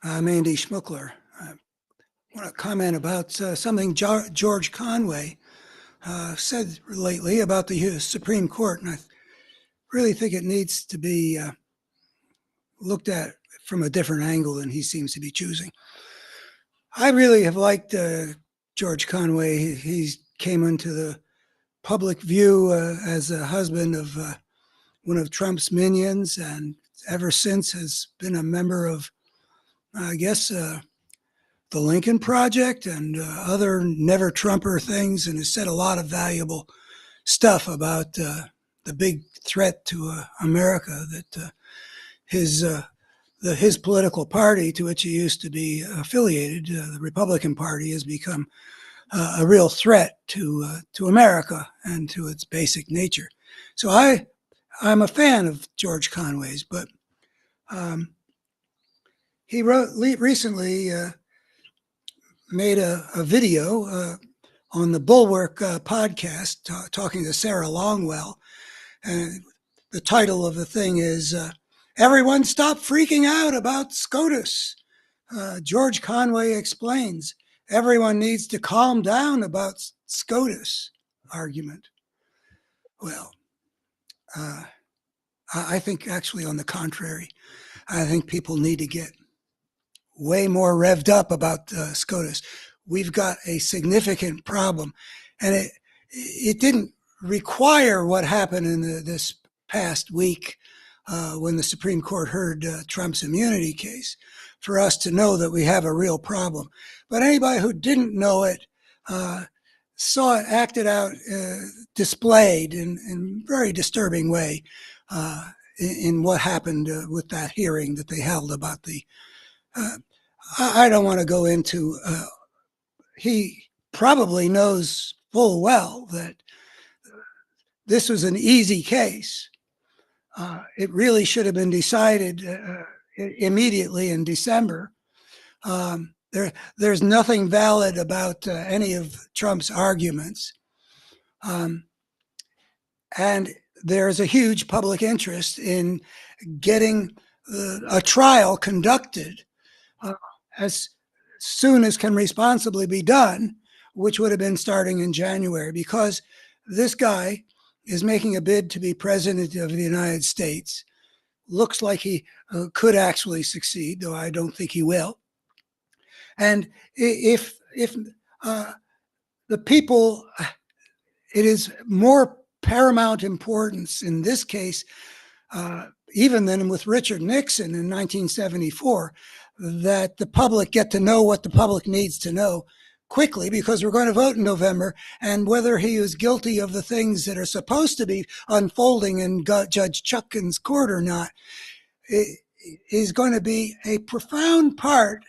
I'm Andy Schmuckler. I want to comment about something George Conway said lately about the Supreme Court, and I really think it needs to be looked at from a different angle than he seems to be choosing. I really have liked George Conway. He came into the public view as a husband of one of Trump's minions, and ever since has been a member of, I guess, the Lincoln Project and other never Trumper things, and has said a lot of valuable stuff about the big threat to America that his political party, to which he used to be affiliated, the Republican Party, has become a real threat to America and to its basic nature. So I'm a fan of George Conway's, but he recently made a video on the Bulwark podcast talking to Sarah Longwell. And the title of the thing is, Everyone Stop Freaking Out About SCOTUS. George Conway explains, everyone needs to calm down about SCOTUS argument. Well, I think actually on the contrary, I think people need to get way more revved up about SCOTUS. We've got a significant problem, and it didn't require what happened in this past week when the Supreme Court heard Trump's immunity case for us to know that we have a real problem. But anybody who didn't know it saw it acted out, displayed in a very disturbing way in what happened with that hearing that they held about the I don't want to go into he probably knows full well that this was an easy case. It really should have been decided immediately in December. There's nothing valid about any of Trump's arguments. And there's a huge public interest in getting a trial conducted as soon as can responsibly be done, which would have been starting in January, because this guy is making a bid to be president of the United States. Looks like he could actually succeed, though I don't think he will. And if the people, it is more paramount importance in this case, even than with Richard Nixon in 1974, that the public get to know what the public needs to know quickly, because we're going to vote in November, and whether he is guilty of the things that are supposed to be unfolding in Judge Chutkan's court or not is going to be a profound part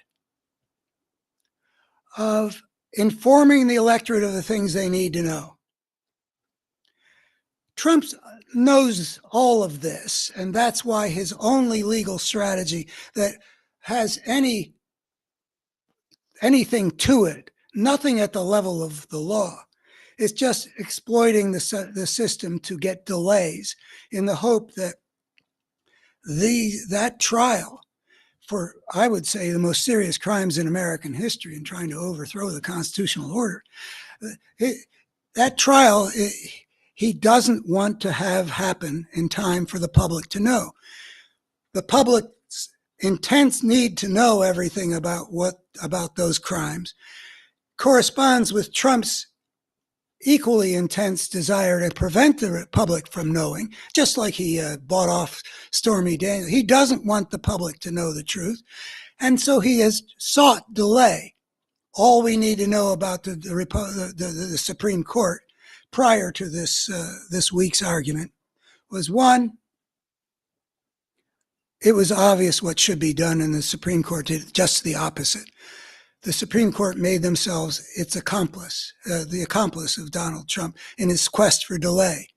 of informing the electorate of the things they need to know. Trump knows all of this, and that's why his only legal strategy that has anything to it, nothing at the level of the law, is just exploiting the system to get delays in the hope that that trial for, I would say, the most serious crimes in American history in trying to overthrow the constitutional order, that trial, he doesn't want to have happen in time for the public to know. The public's intense need to know everything about those crimes corresponds with Trump's equally intense desire to prevent the public from knowing, just like he bought off Stormy Daniels. He doesn't want the public to know the truth, and so he has sought delay. All we need to know about the Supreme Court prior to this week's argument was, one, it was obvious what should be done, and the Supreme Court did just the opposite. The Supreme Court made themselves its accomplice, the accomplice of Donald Trump in his quest for delay.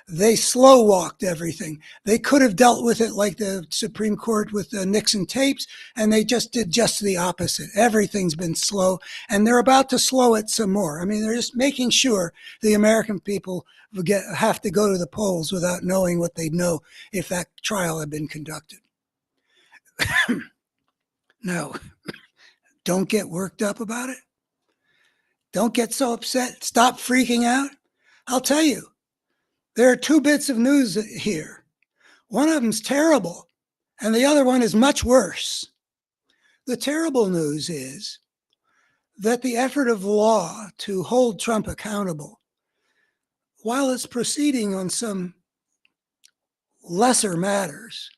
They slow-walked everything. They could have dealt with it like the Supreme Court with the Nixon tapes, and they just did just the opposite. Everything's been slow, and they're about to slow it some more. I mean, they're just making sure the American people have to go to the polls without knowing what they'd know if that trial had been conducted. No, don't get worked up about it. Don't get so upset. Stop freaking out. I'll tell you, there are two bits of news here. One of them's terrible, and the other one is much worse. The terrible news is that the effort of law to hold Trump accountable, while it's proceeding on some lesser matters,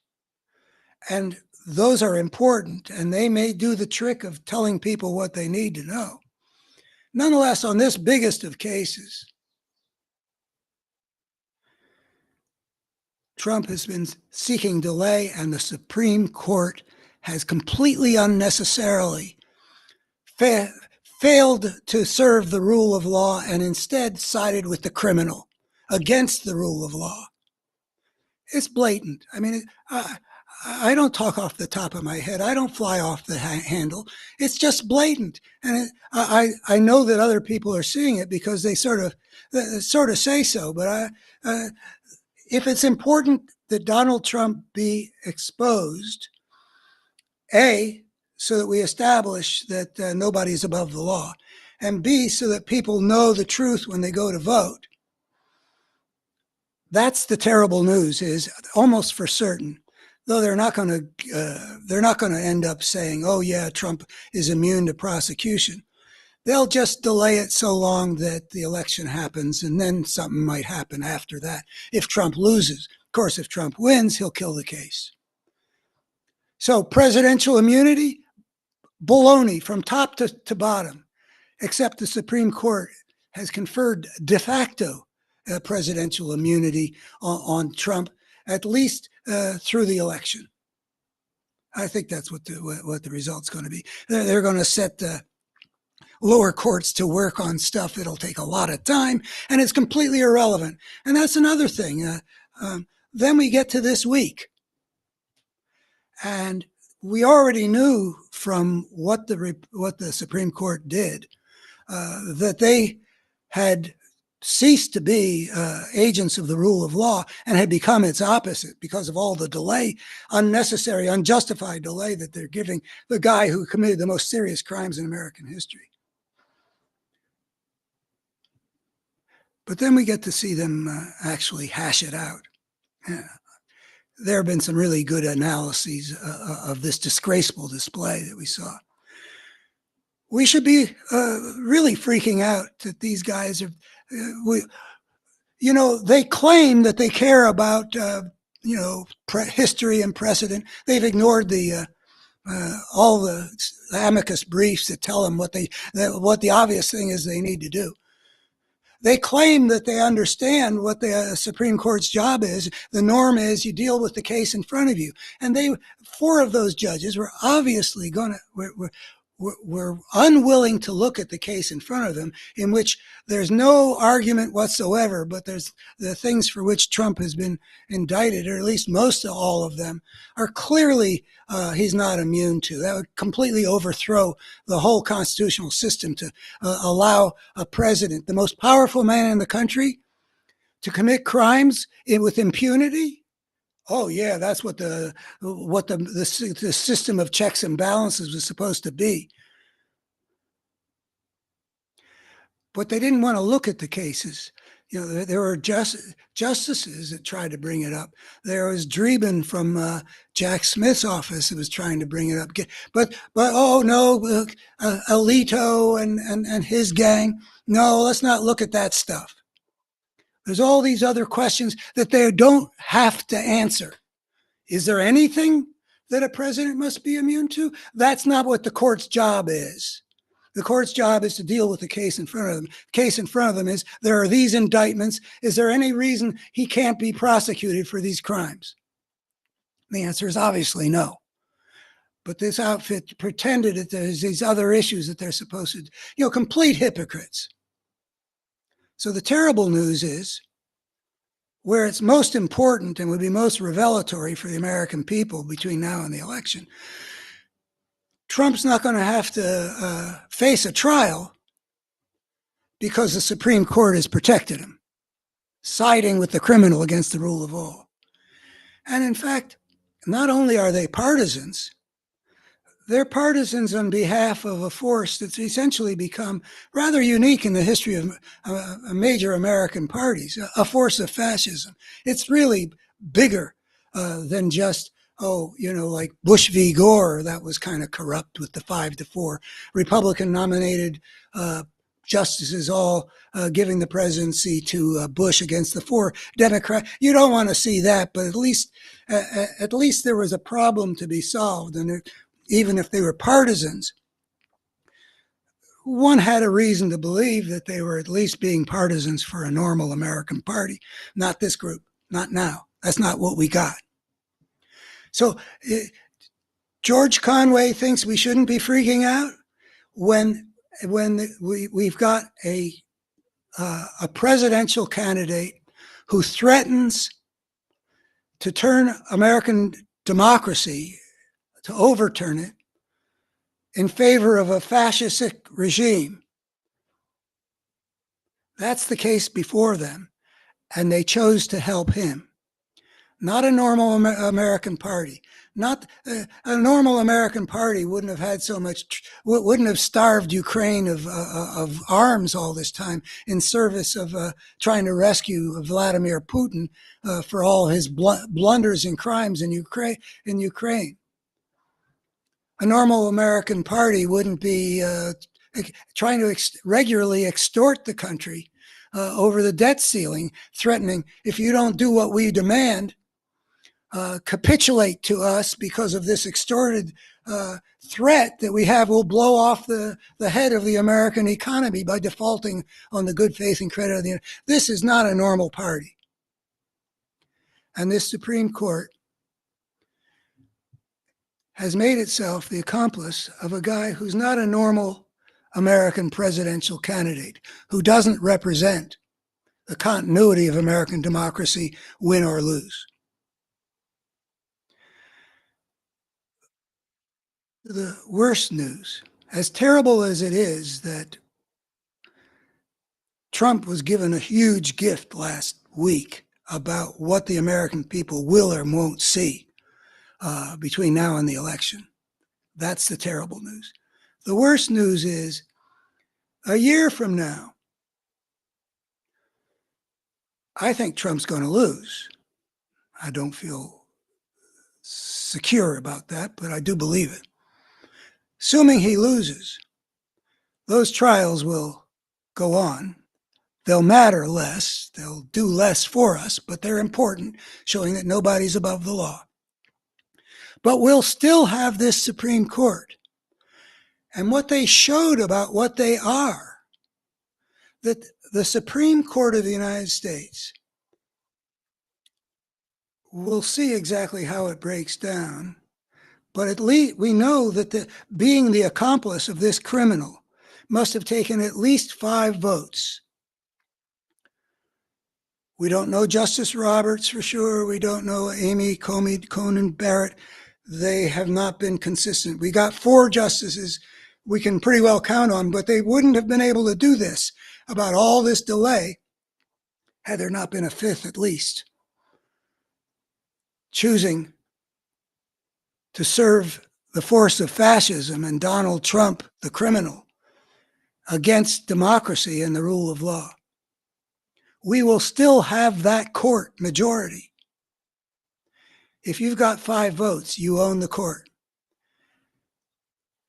and those are important, and they may do the trick of telling people what they need to know. Nonetheless, on this biggest of cases, Trump has been seeking delay, and the Supreme Court has completely unnecessarily failed to serve the rule of law and instead sided with the criminal against the rule of law. It's blatant. I mean, I don't talk off the top of my head. I don't fly off the handle. It's just blatant. And I know that other people are seeing it because they sort of say so. But if it's important that Donald Trump be exposed, A, so that we establish that nobody's above the law, and B, so that people know the truth when they go to vote. That's the terrible news, is almost for certain, though they're not going to end up saying, oh yeah, Trump is immune to prosecution. They'll just delay it so long that the election happens, and then something might happen after that if Trump loses. Of course, if Trump wins, he'll kill the case. So presidential immunity, baloney from top to bottom, except the Supreme Court has conferred de facto presidential immunity on Trump, at least through the election. I think that's what the result's going to be. They're going to set the lower courts to work on stuff that'll take a lot of time, and it's completely irrelevant. And that's another thing. Then we get to this week. And we already knew from what the Supreme Court did that they had ceased to be agents of the rule of law and had become its opposite because of all the delay, unnecessary, unjustified delay that they're giving the guy who committed the most serious crimes in American history. But then we get to see them actually hash it out. There have been some really good analyses of this disgraceful display that we saw. We should be really freaking out that these guys are, they claim that they care about, history and precedent. They've ignored all the amicus briefs that tell them what the obvious thing is they need to do. They claim that they understand what the Supreme Court's job is. The norm is you deal with the case in front of you. And four of those judges were obviously were unwilling to look at the case in front of them, in which there's no argument whatsoever, but there's the things for which Trump has been indicted, or at least most of all of them, are clearly he's not immune to. That would completely overthrow the whole constitutional system to allow a president, the most powerful man in the country, to commit crimes with impunity. Oh yeah, that's what the system of checks and balances was supposed to be. But they didn't want to look at the cases. There were justices that tried to bring it up. There was Dreeben from Jack Smith's office that was trying to bring it up. But oh no, Alito and his gang. No, let's not look at that stuff. There's all these other questions that they don't have to answer. Is there anything that a president must be immune to? That's not what the court's job is. The court's job is to deal with the case in front of them. The case in front of them is, there are these indictments. Is there any reason he can't be prosecuted for these crimes? The answer is obviously no. But this outfit pretended that there's these other issues that they're supposed to, complete hypocrites. So the terrible news is, where it's most important and would be most revelatory for the American people between now and the election, Trump's not going to have to face a trial because the Supreme Court has protected him, siding with the criminal against the rule of law. And in fact, not only are they partisans, they're partisans on behalf of a force that's essentially become rather unique in the history of major American parties, a force of fascism. It's really bigger than just, like Bush v. Gore, that was kind of corrupt with the 5-4. Republican nominated justices all giving the presidency to Bush against the 4 Democrat. You don't want to see that, but at least there was a problem to be solved, and even if they were partisans, one had a reason to believe that they were at least being partisans for a normal American party, not this group, not now. That's not what we got. So George Conway thinks we shouldn't be freaking out when we've got a presidential candidate who threatens to turn American democracy, to overturn it in favor of a fascistic regime. That's the case before them, and they chose to help him. Not a normal American party. Not a normal American party wouldn't have had so much, wouldn't have starved Ukraine of arms all this time in service of trying to rescue Vladimir Putin for all his blunders and crimes in Ukraine. A normal American party wouldn't be trying to regularly extort the country over the debt ceiling, threatening, if you don't do what we demand, capitulate to us because of this extorted threat that we have, will blow off the head of the American economy by defaulting on the good faith and credit of the. This is not a normal party. And this Supreme Court has made itself the accomplice of a guy who's not a normal American presidential candidate, who doesn't represent the continuity of American democracy, win or lose. The worst news, as terrible as it is that Trump was given a huge gift last week about what the American people will or won't see between now and the election. That's the terrible news. The worst news is a year from now, I think Trump's going to lose. I don't feel secure about that, but I do believe it. Assuming he loses, those trials will go on. They'll matter less. They'll do less for us, but they're important, showing that nobody's above the law. But we'll still have this Supreme Court. And what they showed about what they are, that the Supreme Court of the United States, we'll see exactly how it breaks down, but at least we know that being the accomplice of this criminal must have taken at least 5 votes. We don't know Justice Roberts for sure. We don't know Amy Coney Barrett. They have not been consistent. We got 4 justices we can pretty well count on, but they wouldn't have been able to do this about all this delay had there not been a 5th at least, choosing to serve the force of fascism and Donald Trump, the criminal, against democracy and the rule of law. We will still have that court majority. If you've got 5 votes, you own the court.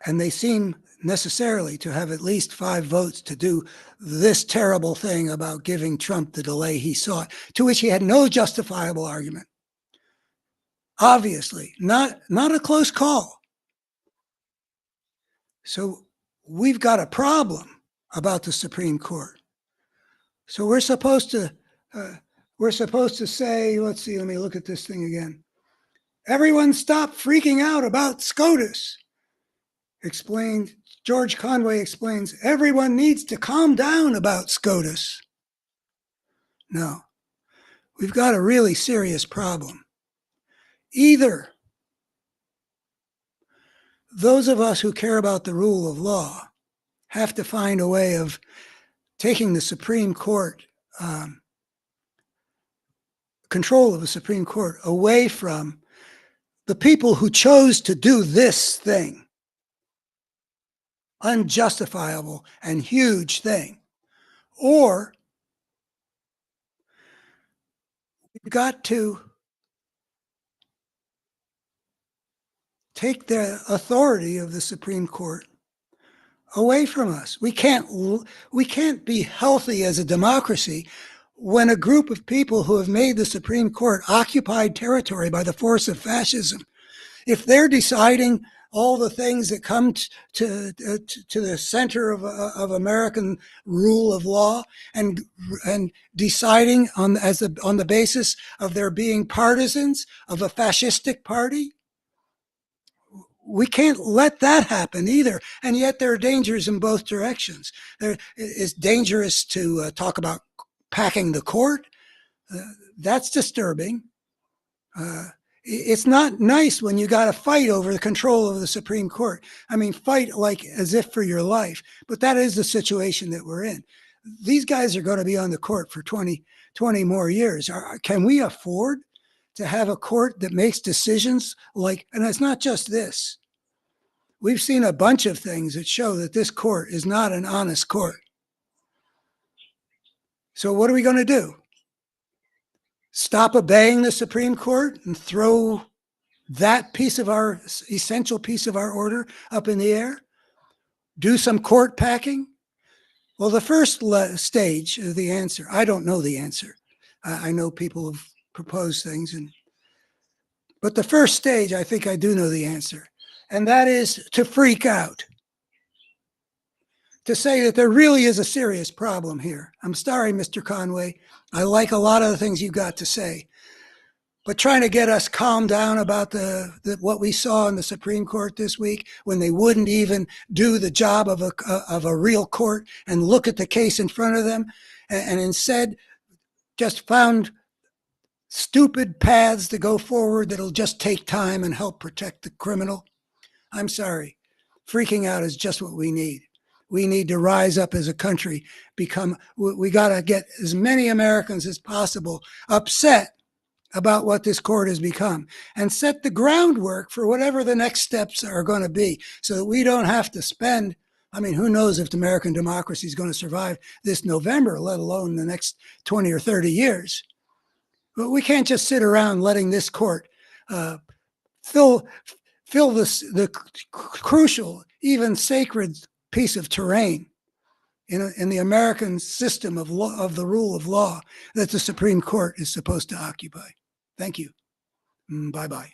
And they seem necessarily to have at least 5 votes to do this terrible thing about giving Trump the delay he sought, to which he had no justifiable argument. Obviously, not a close call. So we've got a problem about the Supreme Court. So we're supposed to say, let's see, let me look at this thing again. Everyone stop freaking out about SCOTUS. George Conway explains, everyone needs to calm down about SCOTUS. No, we've got a really serious problem. Either those of us who care about the rule of law have to find a way of taking the Supreme Court, control of the Supreme Court, away from the people who chose to do this thing, unjustifiable and huge thing. Or we've got to take the authority of the Supreme Court away from us. We can't be healthy as a democracy when a group of people who have made the Supreme Court occupied territory by the force of fascism, if they're deciding all the things that come to the center of American rule of law and deciding on the basis of their being partisans of a fascistic party, we can't let that happen either. And yet there are dangers in both directions. It's dangerous to talk about packing the court. That's disturbing. It's not nice when you got to fight over the control of the Supreme Court. I mean, fight like as if for your life. But that is the situation that we're in. These guys are going to be on the court for 20 more years. Can we afford to have a court that makes decisions like, and it's not just this. We've seen a bunch of things that show that this court is not an honest court. So what are we going to do? Stop obeying the Supreme Court and throw that piece of our essential piece of our order up in the air? Do some court packing? Well, the first stage of the answer, I don't know the answer. I know people have proposed things, but the first stage, I think I do know the answer. And that is to freak out, to say that there really is a serious problem here. I'm sorry, Mr. Conway. I like a lot of the things you've got to say, but trying to get us calmed down about what we saw in the Supreme Court this week, when they wouldn't even do the job of a real court and look at the case in front of them, and instead just found stupid paths to go forward that'll just take time and help protect the criminal. I'm sorry. Freaking out is just what we need. We need to rise up as a country, we got to get as many Americans as possible upset about what this court has become and set the groundwork for whatever the next steps are going to be, so that we don't have to spend, I mean, who knows if American democracy is going to survive this November, let alone the next 20 or 30 years. But we can't just sit around letting this court fill the crucial, even sacred piece of terrain in the American system of law, of the rule of law, that the Supreme Court is supposed to occupy. Thank you. Bye-bye.